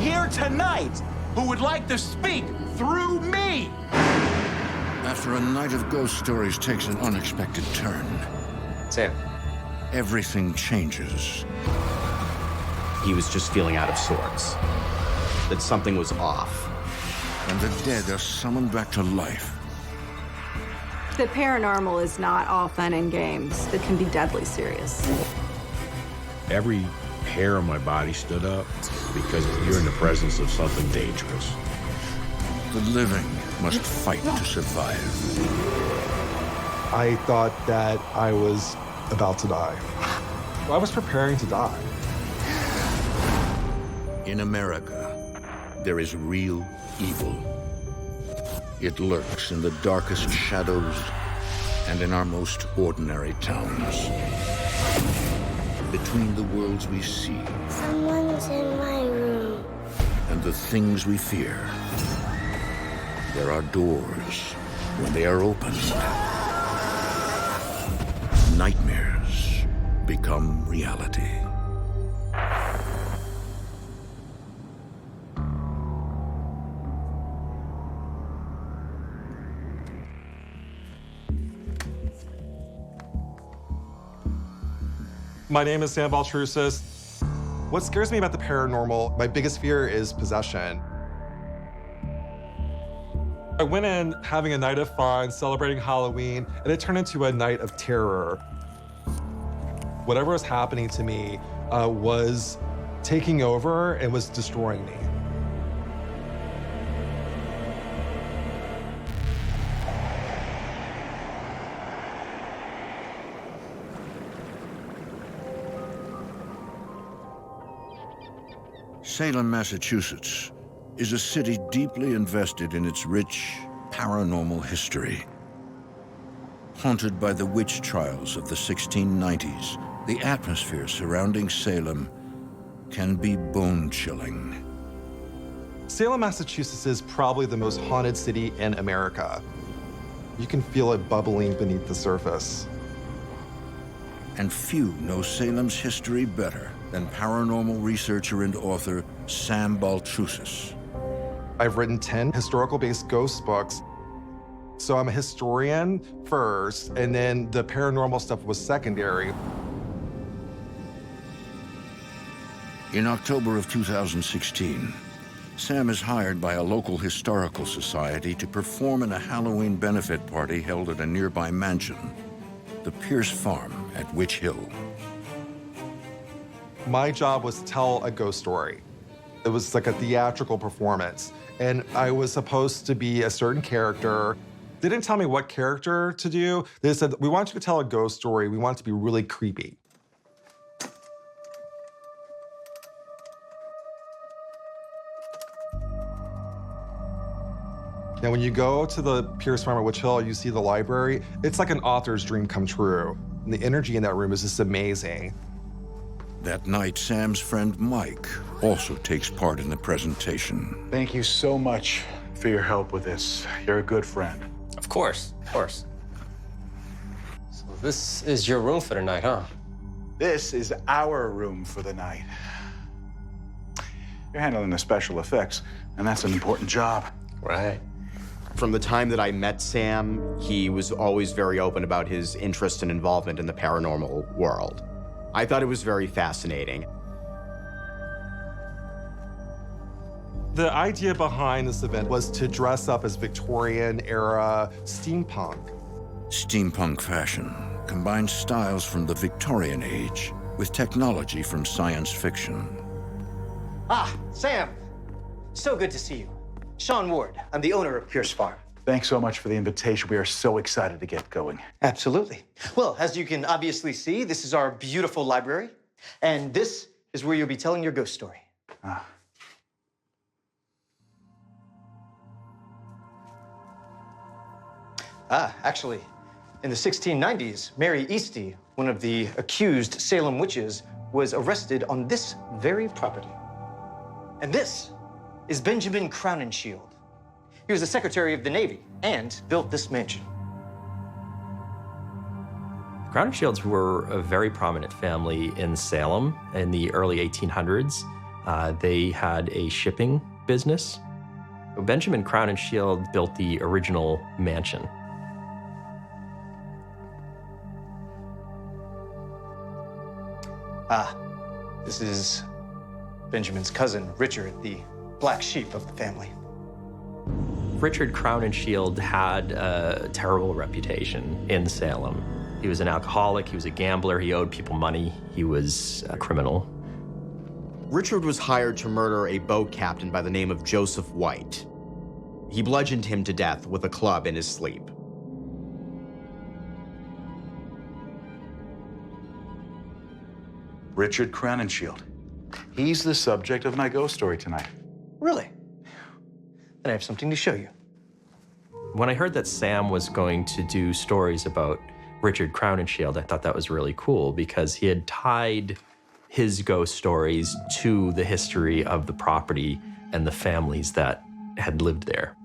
here tonight who would like to speak through me. After a night of ghost stories takes an unexpected turn, Sam. everything changes. He was just feeling out of sorts. That something was off. And the dead are summoned back to life. The paranormal is not all fun and games. It can be deadly serious. Every hair on my body stood up because you're in the presence of something dangerous. The living must fight to survive. I thought that I was about to die. I was preparing to die. In America, there is real evil. It lurks in the darkest shadows and in our most ordinary towns. Between the worlds we see Someone's in my room. and the things we fear, there are doors. When they are opened, nightmares become reality. My name is Sam Baltrusis. What scares me about the paranormal, my biggest fear is possession. I went in having a night of fun, celebrating Halloween, and it turned into a night of terror. Whatever was happening to me was taking over and was destroying me. Salem, Massachusetts, is a city deeply invested in its rich, paranormal history. Haunted by the witch trials of the 1690s, the atmosphere surrounding Salem can be bone-chilling. Salem, Massachusetts is probably the most haunted city in America. You can feel it bubbling beneath the surface. And few know Salem's history better than paranormal researcher and author Sam Baltrusis. I've written 10 historical-based ghost books. So I'm a historian first, and then the paranormal stuff was secondary. In October of 2016, Sam is hired by a local historical society to perform in a Halloween benefit party held at a nearby mansion, the Pierce Farm at Witch Hill. My job was to tell a ghost story. It was like a theatrical performance, and I was supposed to be a certain character. They didn't tell me what character to do. They said, we want you to tell a ghost story. We want it to be really creepy. Now, when you go to the Pierce Farm at Witch Hill, you see the library. It's like an author's dream come true. And the energy in that room is just amazing. That night, Sam's friend Mike also takes part in the presentation. Thank you so much for your help with this. You're a good friend. Of course, of course. So this is your room for the night, huh? This is our room for the night. You're handling the special effects, and that's an important job. Right. From the time that I met Sam, he was always very open about his interest and involvement in the paranormal world. I thought it was very fascinating. The idea behind this event was to dress up as Victorian-era steampunk. Steampunk fashion combines styles from the Victorian age with technology from science fiction. Ah, Sam. So good to see you. Sean Ward. I'm the owner of Pierce Farm. Thanks so much for the invitation. We are so excited to get going. Absolutely. Well, as you can obviously see, this is our beautiful library, and this is where you'll be telling your ghost story. Actually, in the 1690s, Mary Easty, one of the accused Salem witches, was arrested on this very property. And this is Benjamin Crowninshield. He was the Secretary of the Navy and built this mansion. Crowninshields were a very prominent family in Salem in the early 1800s. They had a shipping business. Benjamin Crown and Shield built the original mansion. This is Benjamin's cousin, Richard, the black sheep of the family. Richard Crown and Shield had a terrible reputation in Salem. He was an alcoholic, he was a gambler, he owed people money, he was a criminal. Richard was hired to murder a boat captain by the name of Joseph White. He bludgeoned him to death with a club in his sleep. Richard Crowninshield. He's the subject of my ghost story tonight. Really? Then I have something to show you. When I heard that Sam was going to do stories about Richard Crowninshield, I thought that was really cool because he had tied his ghost stories to the history of the property and the families that had lived there.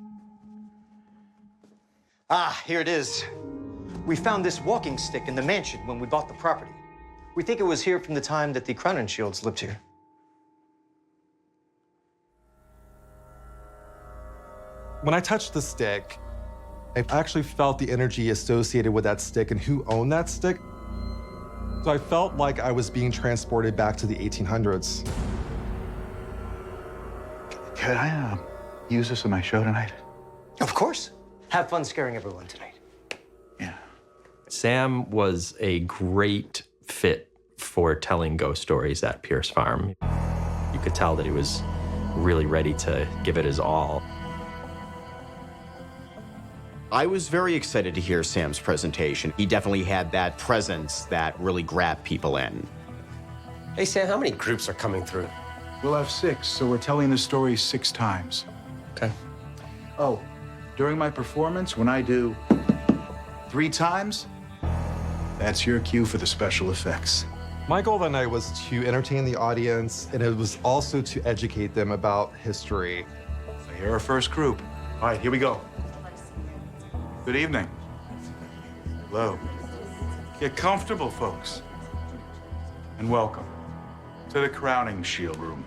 Here it is. We found this walking stick in the mansion when we bought the property. We think it was here from the time that the Crowninshields lived here. When I touched the stick, I actually felt the energy associated with that stick and who owned that stick. So I felt like I was being transported back to the 1800s. Could I use this in my show tonight? Of course. Have fun scaring everyone tonight. Yeah. Sam was a great fit for telling ghost stories at Pierce Farm. You could tell that he was really ready to give it his all. I was very excited to hear Sam's presentation. He definitely had that presence that really grabbed people in. Hey, Sam, how many groups are coming through? We'll have 6, so we're telling the story 6 times. Okay. Oh, during my performance, when I do 3 times, that's your cue for the special effects. My goal that night was to entertain the audience, and it was also to educate them about history. So here are our first group. All right, here we go. Good evening. Hello. Get comfortable, folks. And welcome to the Crowning Shield Room.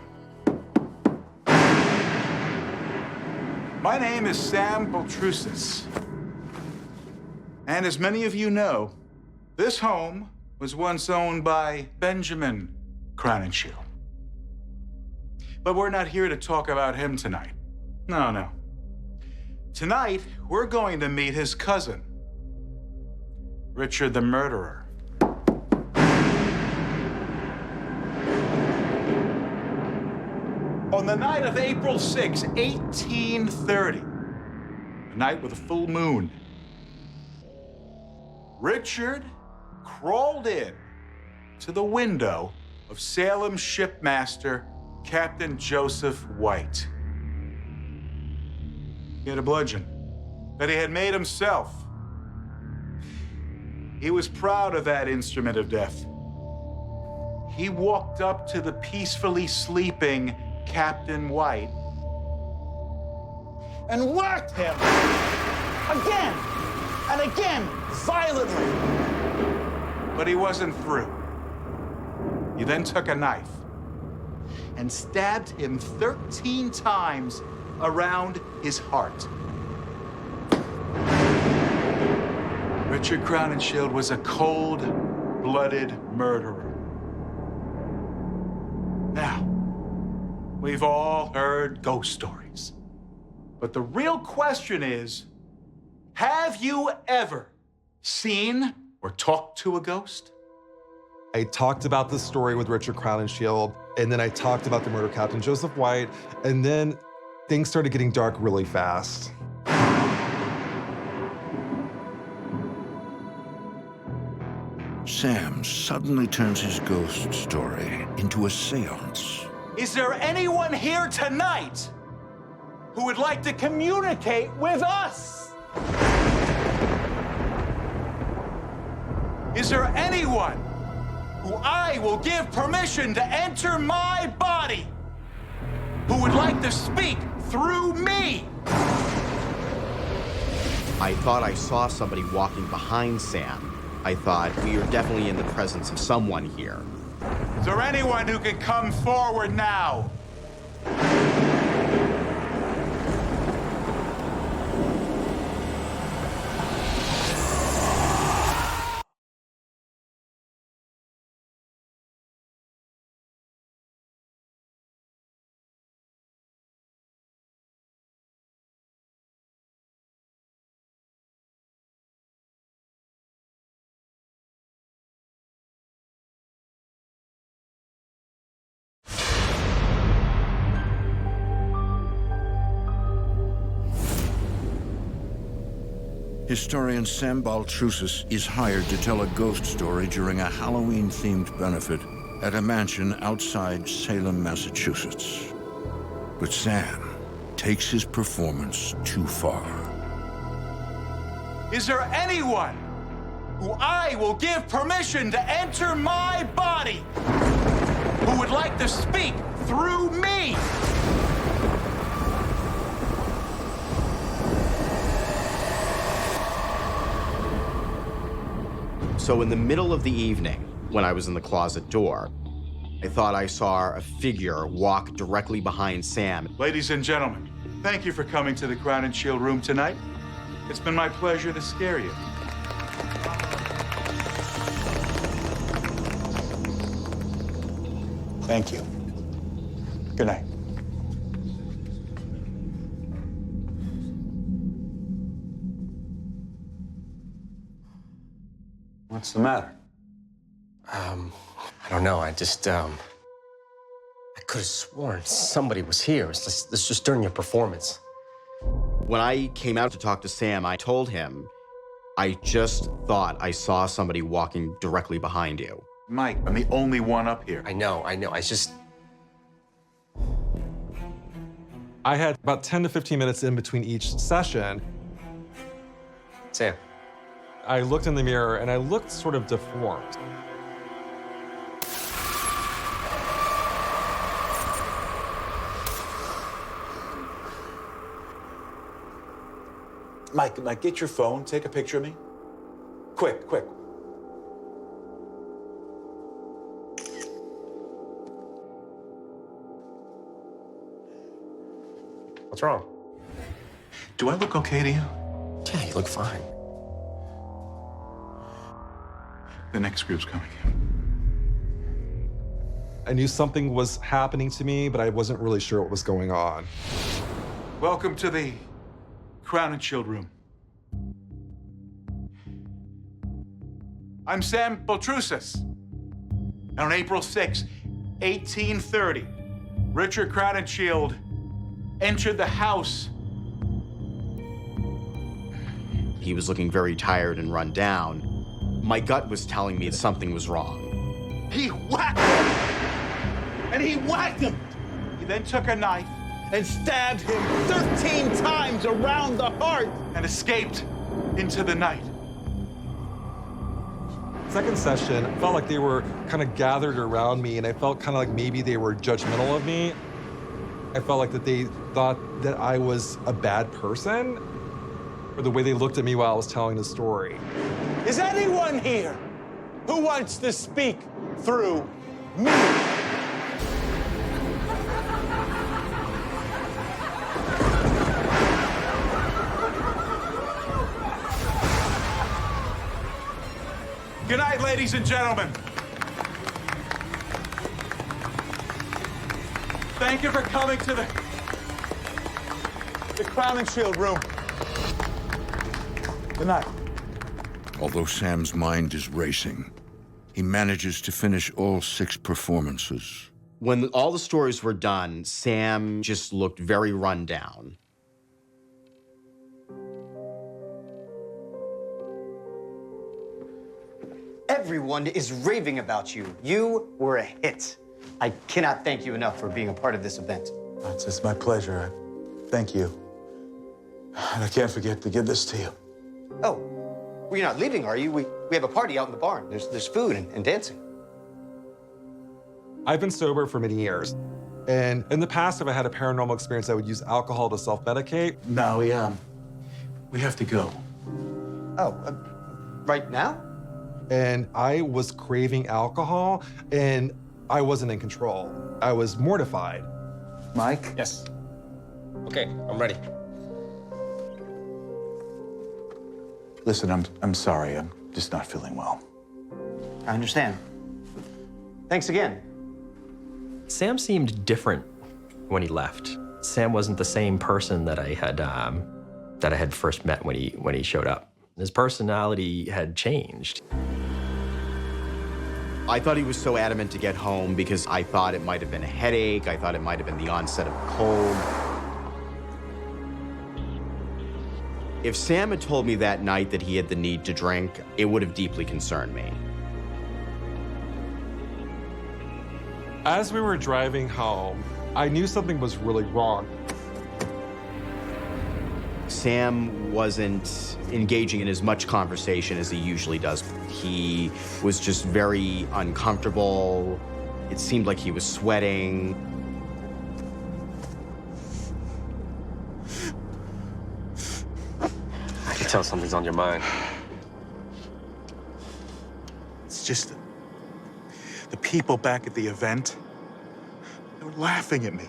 My name is Sam Baltrusis. And as many of you know, this home was once owned by Benjamin Crowninshield. But we're not here to talk about him tonight. No. Tonight, we're going to meet his cousin, Richard the Murderer. On the night of April 6, 1830, a night with a full moon, Richard crawled in to the window of Salem shipmaster Captain Joseph White. He had a bludgeon that he had made himself. He was proud of that instrument of death. He walked up to the peacefully sleeping Captain White and whacked him again and again, violently. But he wasn't through. He then took a knife and stabbed him 13 times around his heart. Richard Crowninshield was a cold-blooded murderer. Now, we've all heard ghost stories. But the real question is, have you ever seen or talked to a ghost? I talked about this story with Richard Crowninshield, and then I talked about the murder of Captain Joseph White, and then things started getting dark really fast. Sam suddenly turns his ghost story into a seance. Is there anyone here tonight who would like to communicate with us? Is there anyone who I will give permission to enter my body who would like to speak through me? I thought I saw somebody walking behind Sam. I thought, we are definitely in the presence of someone here. Is there anyone who can come forward now Historian Sam Baltrusis is hired to tell a ghost story during a Halloween-themed benefit at a mansion outside Salem, Massachusetts. But Sam takes his performance too far. Is there anyone who I will give permission to enter my body who would like to speak through me? So in the middle of the evening, when I was in the closet door, I thought I saw a figure walk directly behind Sam. Ladies and gentlemen, thank you for coming to the Crown and Shield room tonight. It's been my pleasure to scare you. Thank you. Good night. What's the matter? I don't know. I just, I could have sworn somebody was here. It's just during your performance. When I came out to talk to Sam, I told him, I just thought I saw somebody walking directly behind you. Mike, I'm the only one up here. I know. I had about 10 to 15 minutes in between each session. Sam. I looked in the mirror and I looked sort of deformed. Mike, get your phone, take a picture of me. Quick. What's wrong? Do I look okay to you? Yeah, you look fine. The next group's coming in. I knew something was happening to me, but I wasn't really sure what was going on. Welcome to the Crown and Shield room. I'm Sam Baltrusis. And on April 6, 1830, Richard Crown and Shield entered the house. He was looking very tired and run down. My gut was telling me that something was wrong. He whacked him! And he whacked him! He then took a knife And stabbed him 13 times around the heart! and escaped into the night. Second session, I felt like they were kind of gathered around me, and I felt kind of like maybe they were judgmental of me. I felt like that they thought that I was a bad person, or the way they looked at me while I was telling the story. Is anyone here who wants to speak through me? Good night, ladies and gentlemen. Thank you for coming to the Crown and Shield room. Good night. Although Sam's mind is racing, he manages to finish all 6 performances. When all the stories were done, Sam just looked very run down. Everyone is raving about you. You were a hit. I cannot thank you enough for being a part of this event. It's my pleasure. Thank you. And I can't forget to give this to you. Oh, well, you're not leaving, are you? We have a party out in the barn. There's food and dancing. I've been sober for many years. And in the past, if I had a paranormal experience, I would use alcohol to self-medicate. No, we have to go. Oh, right now? And I was craving alcohol, and I wasn't in control. I was mortified. Mike? Yes. Okay, I'm ready. Listen, I'm sorry. I'm just not feeling well. I understand. Thanks again. Sam seemed different when he left. Sam wasn't the same person that I had first met when he showed up. His personality had changed. I thought he was so adamant to get home because I thought it might have been a headache. I thought it might have been the onset of a cold. If Sam had told me that night that he had the need to drink, it would have deeply concerned me. As we were driving home, I knew something was really wrong. Sam wasn't engaging in as much conversation as he usually does. He was just very uncomfortable. It seemed like he was sweating. I can tell something's on your mind. It's just the people back at the event, they were laughing at me.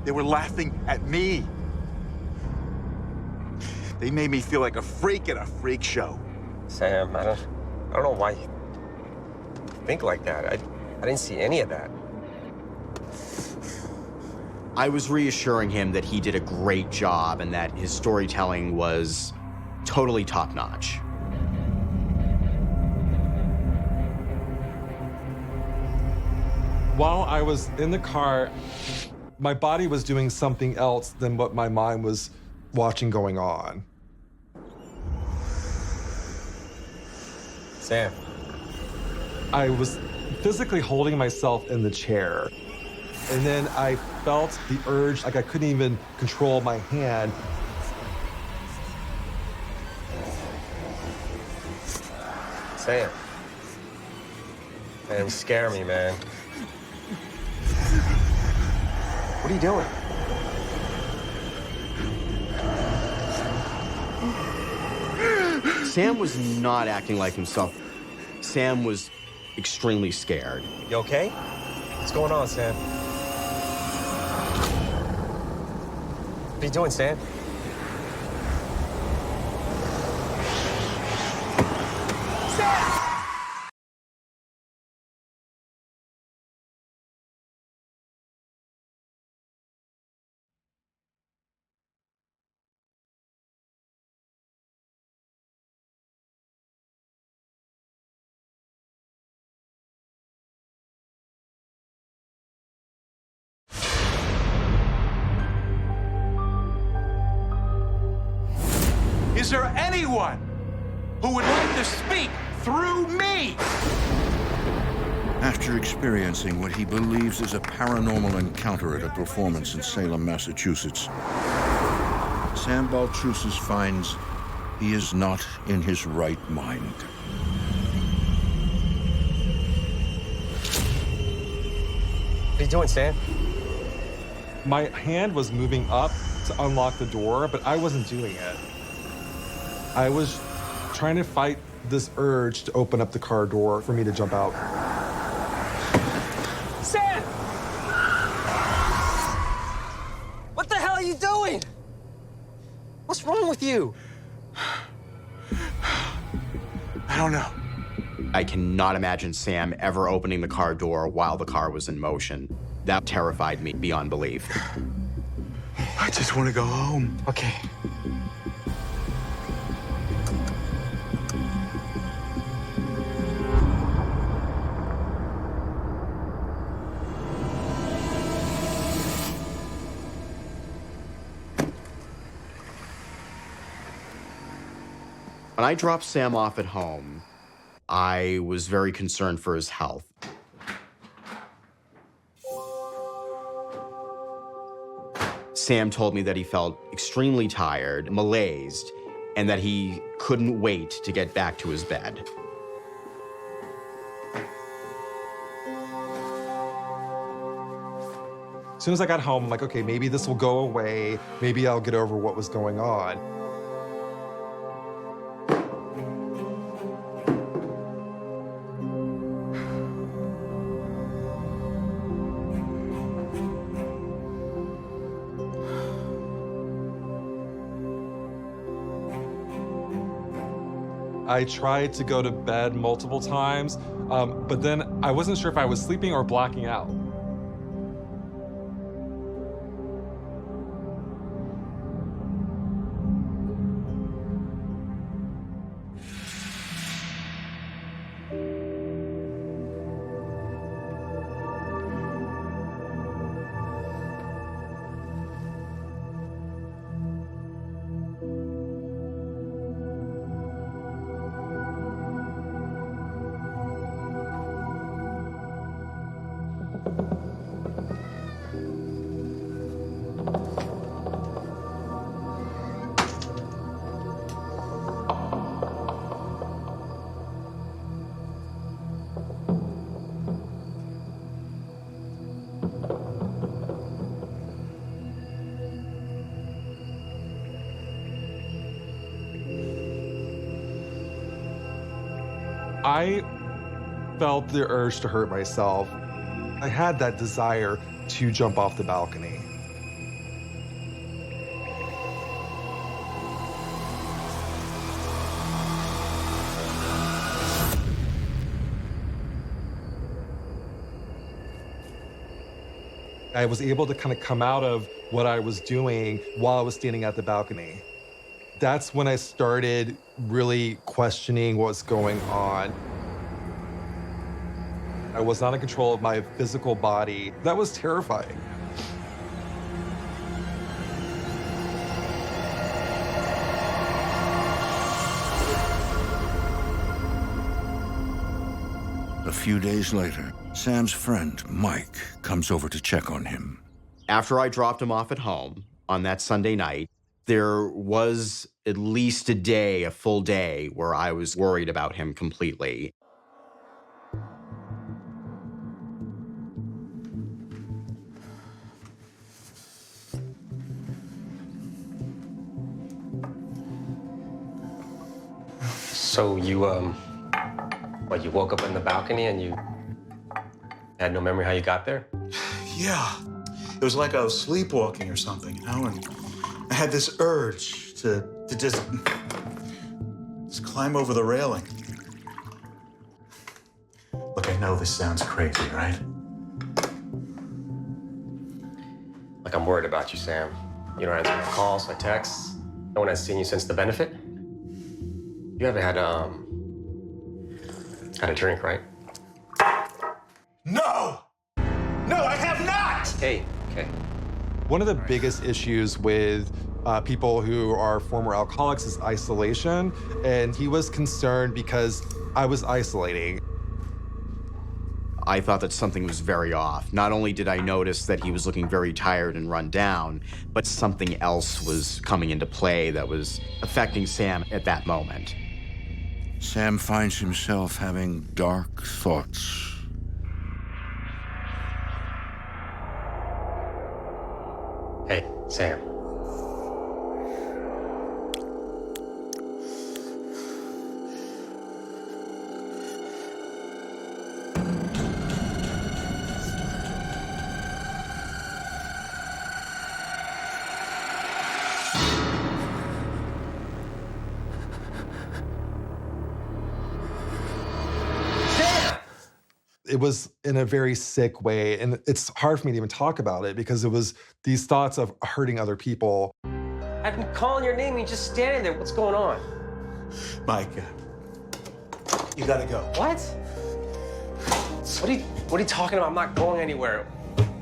They were laughing at me. They made me feel like a freak at a freak show. Sam, I don't know why you think like that. I didn't see any of that. I was reassuring him that he did a great job and that his storytelling was totally top-notch. While I was in the car, my body was doing something else than what my mind was watching going on. Sam. I was physically holding myself in the chair. And then I felt the urge, like I couldn't even control my hand. Sam. Man, you scare me, man. What are you doing? Sam was not acting like himself. Sam was extremely scared. You okay? What's going on, Sam? What are you doing, Sam? Is there anyone who would like to speak through me? After experiencing what he believes is a paranormal encounter at a performance in Salem, Massachusetts, Sam Baltrusis finds he is not in his right mind. What are you doing, Sam? My hand was moving up to unlock the door, but I wasn't doing it. I was trying to fight this urge to open up the car door for me to jump out. Sam! What the hell are you doing? What's wrong with you? I don't know. I cannot imagine Sam ever opening the car door while the car was in motion. That terrified me beyond belief. I just want to go home. Okay. When I dropped Sam off at home, I was very concerned for his health. Sam told me that he felt extremely tired, malaised, and that he couldn't wait to get back to his bed. As soon as I got home, I'm like, okay, maybe this will go away. Maybe I'll get over what was going on. I tried to go to bed multiple times, but then I wasn't sure if I was sleeping or blacking out. I felt the urge to hurt myself. I had that desire to jump off the balcony. I was able to kind of come out of what I was doing while I was standing at the balcony. That's when I started really questioning what's going on. I was not in control of my physical body. That was terrifying. A few days later, Sam's friend, Mike, comes over to check on him. After I dropped him off at home on that Sunday night, there was at least a full day, where I was worried about him completely. So you, you woke up on the balcony and you had no memory how you got there? Yeah. It was like I was sleepwalking or something, you know, and I had this urge to just climb over the railing. Look, I know this sounds crazy, right? Like, I'm worried about you, Sam. You don't answer my calls, my texts. No one has seen you since the benefit. You haven't had a drink, right? No! No, I have not! Hey, okay. One of the biggest issues with people who are former alcoholics is isolation, and he was concerned because I was isolating. I thought that something was very off. Not only did I notice that he was looking very tired and run down, but something else was coming into play that was affecting Sam at that moment. Sam finds himself having dark thoughts. Hey, Sam. It was in a very sick way, and it's hard for me to even talk about it because it was these thoughts of hurting other people. I've been calling your name and you're just standing there. What's going on? Mike, you gotta go. What? What are you talking about? I'm not going anywhere.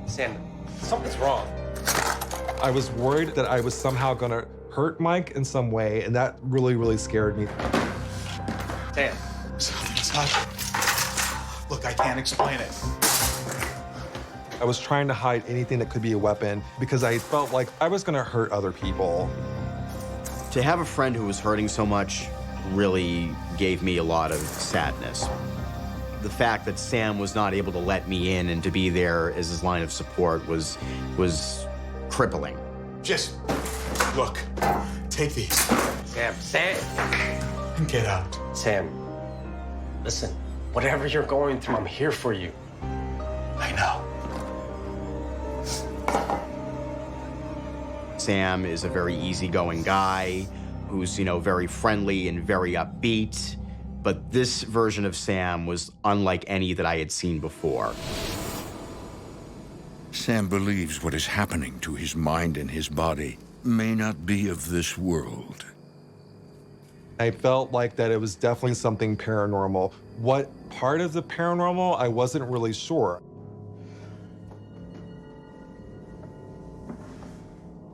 Sam, something's wrong. I was worried that I was somehow gonna hurt Mike in some way, and that really, really scared me. Sam. Something's not... Look, I can't explain it. I was trying to hide anything that could be a weapon because I felt like I was gonna hurt other people. To have a friend who was hurting so much really gave me a lot of sadness. The fact that Sam was not able to let me in and to be there as his line of support was crippling. Just, look, take these. Sam. Get out. Sam, listen, whatever you're going through, I'm here for you. I know. Sam is a very easygoing guy. who's, very friendly and very upbeat. But this version of Sam was unlike any that I had seen before. Sam believes what is happening to his mind and his body may not be of this world. I felt like that it was definitely something paranormal. What part of the paranormal, I wasn't really sure.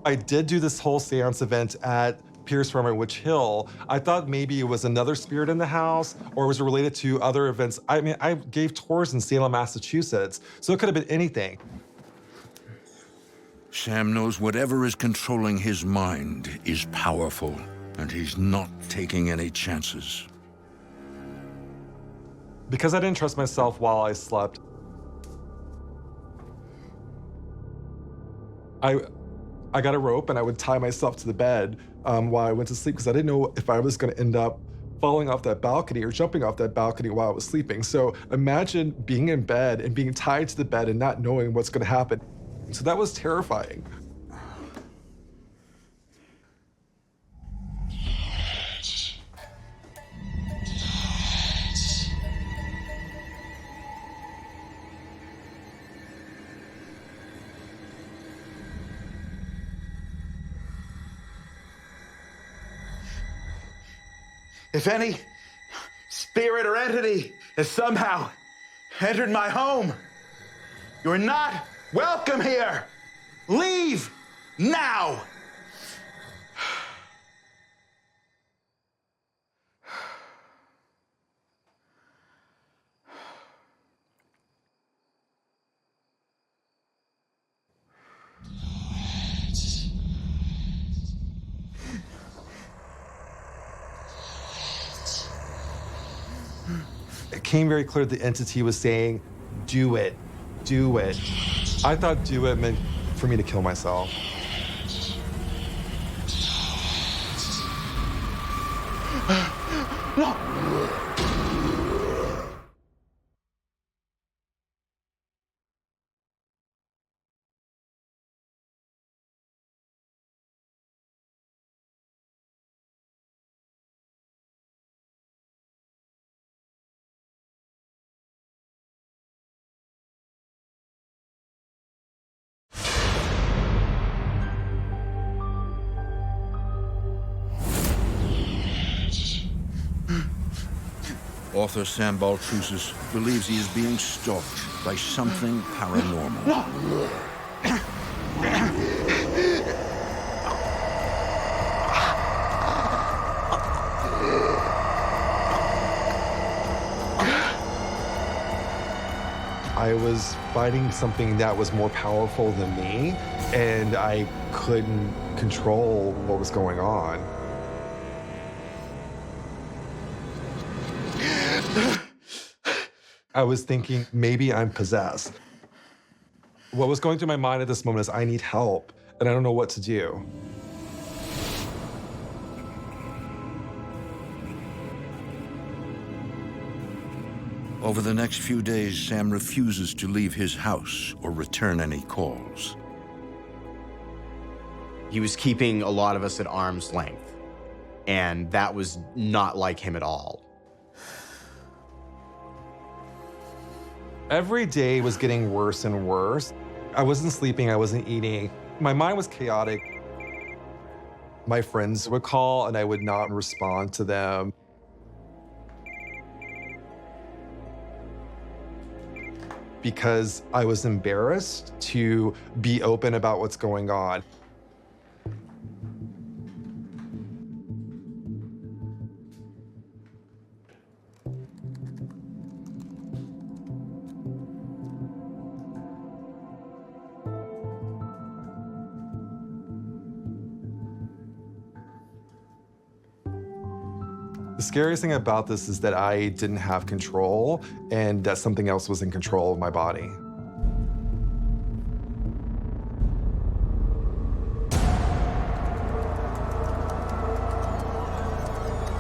I did do this whole seance event at Pierce Farm at Witch Hill. I thought maybe it was another spirit in the house or it was related to other events. I mean, I gave tours in Salem, Massachusetts, so it could have been anything. Sam knows whatever is controlling his mind is powerful, and he's not taking any chances. Because I didn't trust myself while I slept, I got a rope and I would tie myself to the bed while I went to sleep because I didn't know if I was going to end up falling off that balcony or jumping off that balcony while I was sleeping. So imagine being in bed and being tied to the bed and not knowing what's going to happen. So that was terrifying. If any spirit or entity has somehow entered my home, you're not welcome here. Leave now. It came very clear the entity was saying, do it, do it. I thought do it meant for me to kill myself. No. Author Sam Baltrusis believes he is being stalked by something paranormal. I was fighting something that was more powerful than me, and I couldn't control what was going on. I was thinking, maybe I'm possessed. What was going through my mind at this moment is I need help, and I don't know what to do. Over the next few days, Sam refuses to leave his house or return any calls. He was keeping a lot of us at arm's length, and that was not like him at all. Every day was getting worse and worse. I wasn't sleeping, I wasn't eating. My mind was chaotic. My friends would call and I would not respond to them. Because I was embarrassed to be open about what's going on. The scariest thing about this is that I didn't have control and that something else was in control of my body.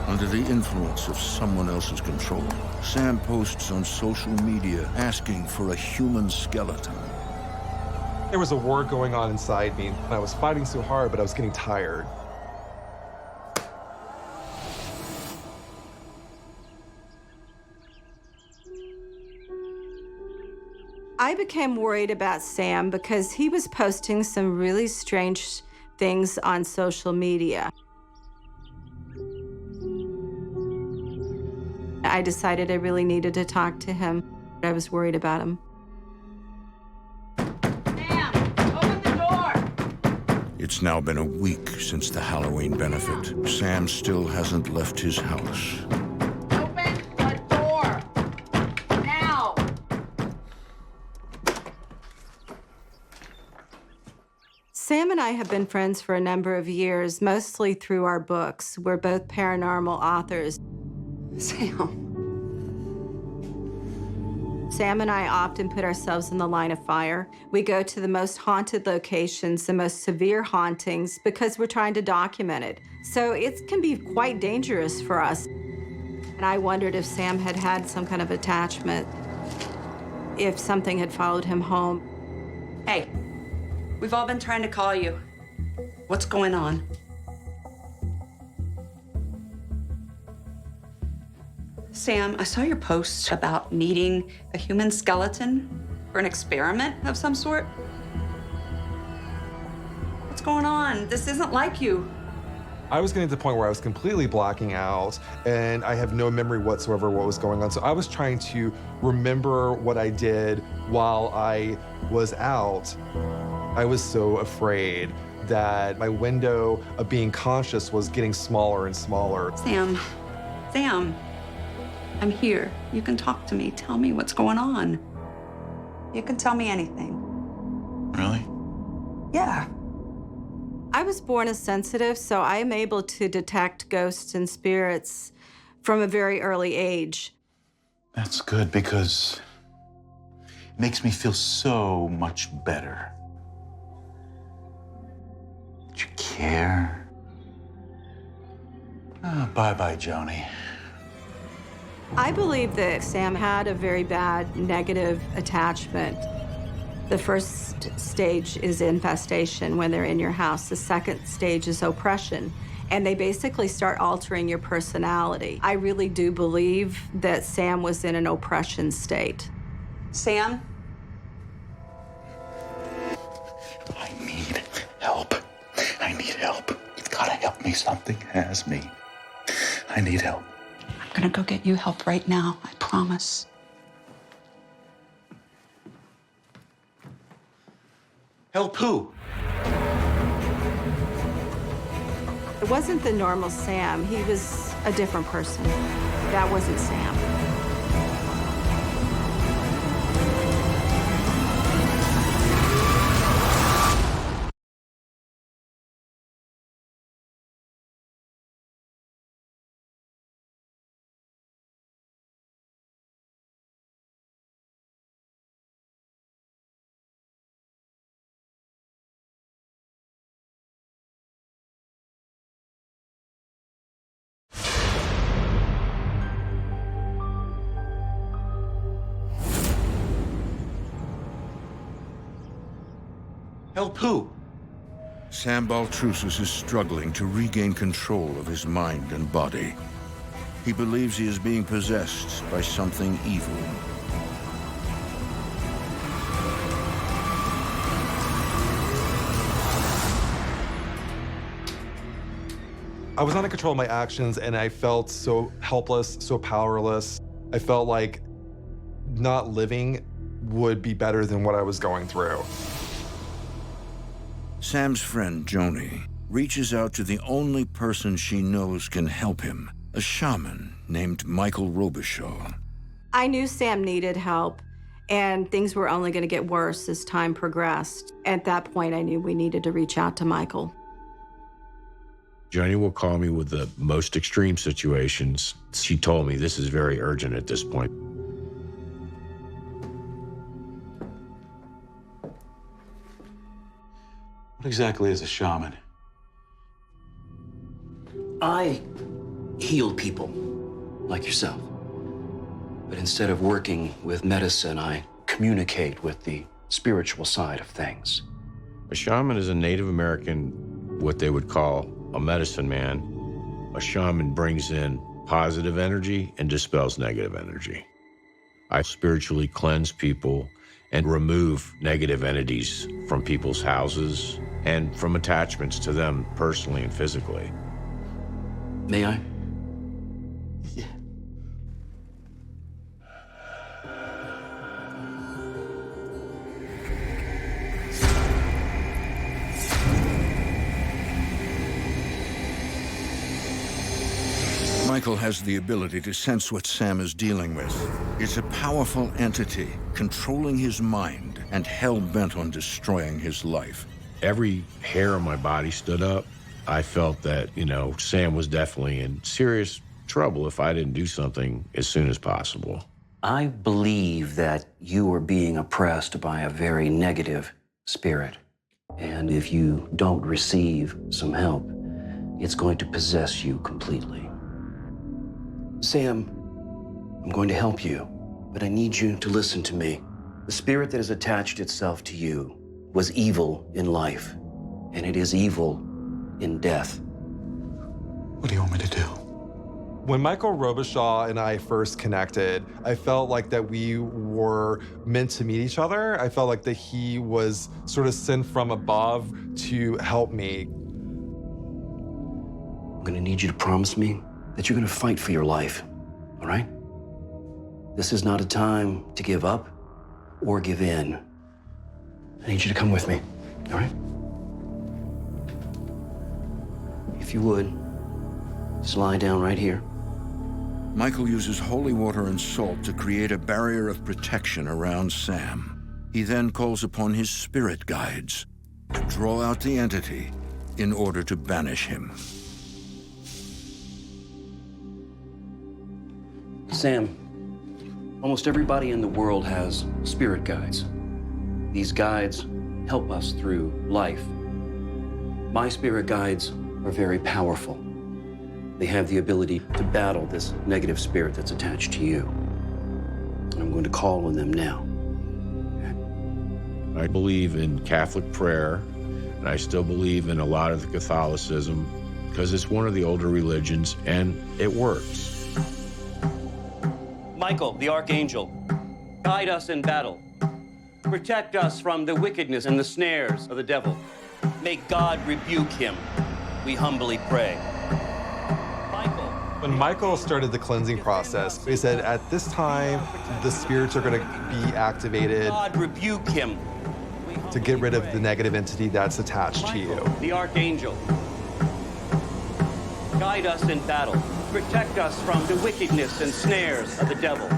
Under the influence of someone else's control, Sam posts on social media asking for a human skeleton. There was a war going on inside me. I was fighting so hard, but I was getting tired. I became worried about Sam because he was posting some really strange things on social media. I decided I really needed to talk to him. I was worried about him. Sam, open the door! It's now been a week since the Halloween benefit. Sam still hasn't left his house. Open the door! Now! Sam and I have been friends for a number of years, mostly through our books. We're both paranormal authors. Sam. Sam and I often put ourselves in the line of fire. We go to the most haunted locations, the most severe hauntings, because we're trying to document it. So it can be quite dangerous for us. And I wondered if Sam had had some kind of attachment, if something had followed him home. Hey, we've all been trying to call you. What's going on? Sam, I saw your post about needing a human skeleton for an experiment of some sort. What's going on? This isn't like you. I was getting to the point where I was completely blacking out and I have no memory whatsoever what was going on. So I was trying to remember what I did while I was out. I was so afraid that my window of being conscious was getting smaller and smaller. Sam, I'm here. You can talk to me. Tell me what's going on. You can tell me anything. Really? Yeah. I was born as sensitive, so I am able to detect ghosts and spirits from a very early age. That's good because it makes me feel so much better. Did you care? Oh, bye-bye, Joni. I believe that Sam had a very bad negative attachment. The first stage is infestation when they're in your house. The second stage is oppression. And they basically start altering your personality. I really do believe that Sam was in an oppression state. Sam? I need help. I need help. You've got to help me. Something has me. I need help. I'm gonna go get you help right now, I promise. Help who? It wasn't the normal Sam. He was a different person. That wasn't Sam. Help who? Sam Baltrusis is struggling to regain control of his mind and body. He believes he is being possessed by something evil. I was not in control of my actions and I felt so helpless, so powerless. I felt like not living would be better than what I was going through. Sam's friend, Joni, reaches out to the only person she knows can help him, a shaman named Michael Robichaud. I knew Sam needed help, and things were only going to get worse as time progressed. At that point, I knew we needed to reach out to Michael. Joni will call me with the most extreme situations. She told me this is very urgent at this point. What exactly is a shaman? I heal people, like yourself. But instead of working with medicine, I communicate with the spiritual side of things. A shaman is a Native American, what they would call a medicine man. A shaman brings in positive energy and dispels negative energy. I spiritually cleanse people and remove negative entities from people's houses and from attachments to them personally and physically. May I? Michael has the ability to sense what Sam is dealing with. It's a powerful entity controlling his mind and hell-bent on destroying his life. Every hair on my body stood up. I felt that, Sam was definitely in serious trouble if I didn't do something as soon as possible. I believe that you are being oppressed by a very negative spirit. And if you don't receive some help, it's going to possess you completely. Sam, I'm going to help you, but I need you to listen to me. The spirit that has attached itself to you was evil in life, and it is evil in death. What do you want me to do? When Michael Robichaud and I first connected, I felt like that we were meant to meet each other. I felt like that he was sort of sent from above to help me. I'm going to need you to promise me that you're going to fight for your life, all right? This is not a time to give up or give in. I need you to come with me, all right? If you would, just lie down right here. Michael uses holy water and salt to create a barrier of protection around Sam. He then calls upon his spirit guides to draw out the entity in order to banish him. Sam, almost everybody in the world has spirit guides. These guides help us through life. My spirit guides are very powerful. They have the ability to battle this negative spirit that's attached to you. And I'm going to call on them now. I believe in Catholic prayer, and I still believe in a lot of the Catholicism because it's one of the older religions, and it works. Michael, the Archangel, guide us in battle. Protect us from the wickedness and the snares of the devil. May God rebuke him, we humbly pray. When Michael started the cleansing process, he said, at this time, the spirits are going to be activated God rebuke him. to get rid of the negative entity that's attached to you. The Archangel, guide us in battle. Protect us from the wickedness and snares of the devil.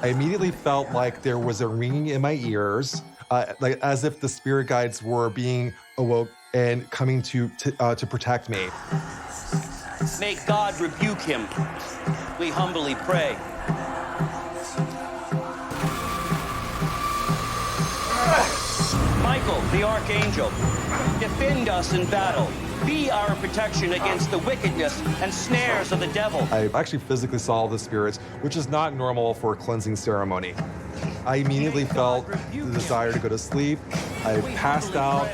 I immediately felt like there was a ringing in my ears, like as if the spirit guides were being awoke and coming to protect me. May God rebuke him, we humbly pray. Michael, the Archangel, defend us in battle. Be our protection against the wickedness and snares of the devil. I actually physically saw the spirits, which is not normal for a cleansing ceremony. I immediately felt the desire to go to sleep. I passed out.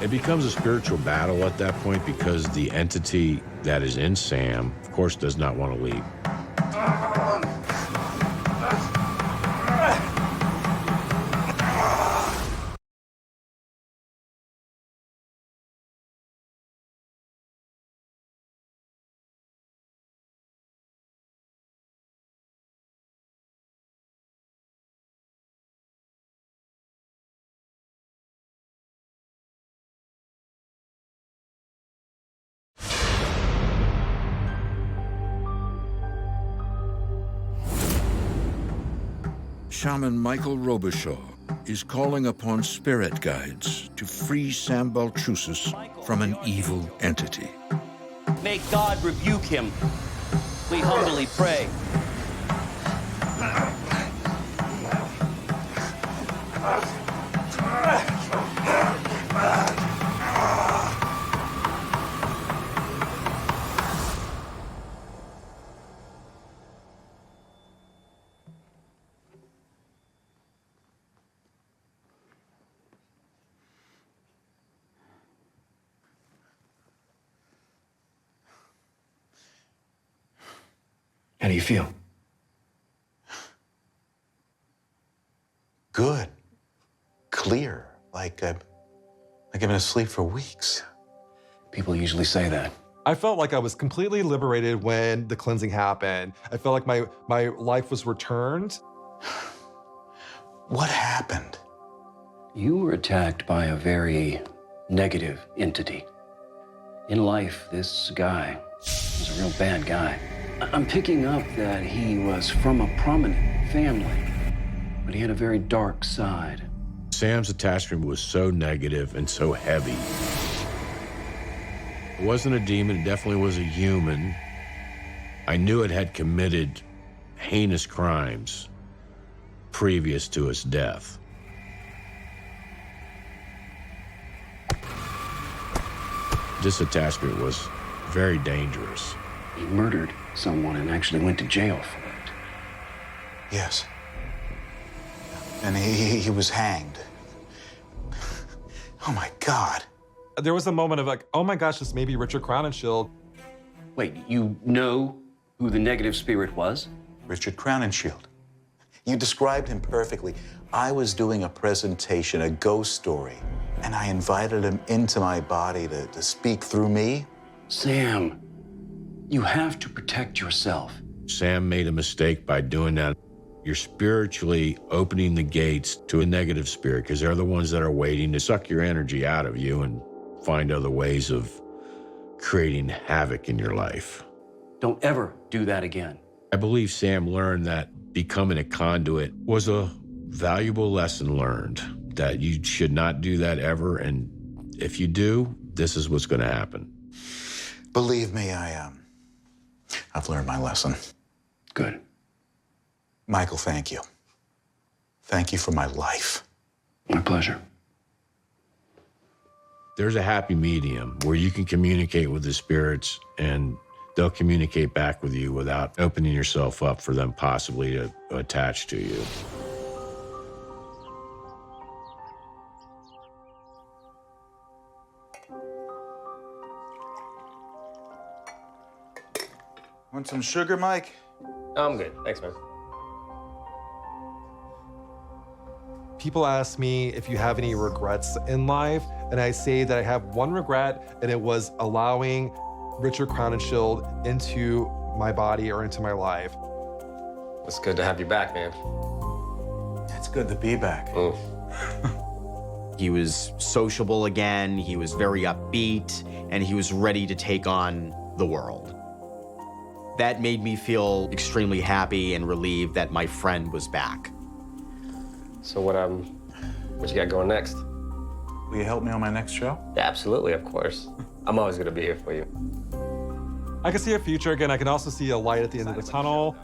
It becomes a spiritual battle at that point because the entity that is in Sam, of course, does not want to leave. Shaman Michael Robichaud is calling upon spirit guides to free Sam Baltrusis from an evil entity. May God rebuke him, we humbly pray. How do you feel? good, clear, like I've been asleep for weeks. People usually say that. I felt like I was completely liberated when the cleansing happened. I felt like my life was returned. What happened? You were attacked by a very negative entity. In life, this guy was a real bad guy. I'm picking up that he was from a prominent family, but he had a very dark side. Sam's attachment was so negative and so heavy. It wasn't a demon, it definitely was a human. I knew it had committed heinous crimes previous to its death. This attachment was very dangerous. He murdered someone and actually went to jail for it. Yes. And he was hanged. Oh my God. There was a moment of like, oh my gosh, this may be Richard Crowninshield. Wait, you know who the negative spirit was? Richard Crowninshield. You described him perfectly. I was doing a presentation, a ghost story, and I invited him into my body to speak through me. Sam, you have to protect yourself. Sam made a mistake by doing that. You're spiritually opening the gates to a negative spirit because they're the ones that are waiting to suck your energy out of you and find other ways of creating havoc in your life. Don't ever do that again. I believe Sam learned that becoming a conduit was a valuable lesson learned, that you should not do that ever, and if you do, this is what's going to happen. Believe me, I've learned my lesson. Good. Michael, thank you. Thank you for my life. My pleasure. There's a happy medium where you can communicate with the spirits and they'll communicate back with you without opening yourself up for them possibly to attach to you. Want some sugar, Mike? I'm good. Thanks, man. People ask me if you have any regrets in life, and I say that I have one regret, and it was allowing Richard Crowninshield into my body or into my life. It's good to have you back, man. It's good to be back. He was sociable again, he was very upbeat, and he was ready to take on the world. That made me feel extremely happy and relieved that my friend was back. So what you got going next? Will you help me on my next show? Yeah, absolutely, of course. I'm always gonna be here for you. I can see a future again. I can also see a light at the end of the tunnel.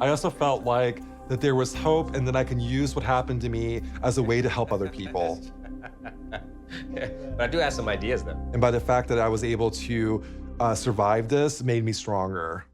I also felt like that there was hope and that I can use what happened to me as a way to help other people. Yeah, but I do have some ideas, though. And by the fact that I was able to survive this made me stronger.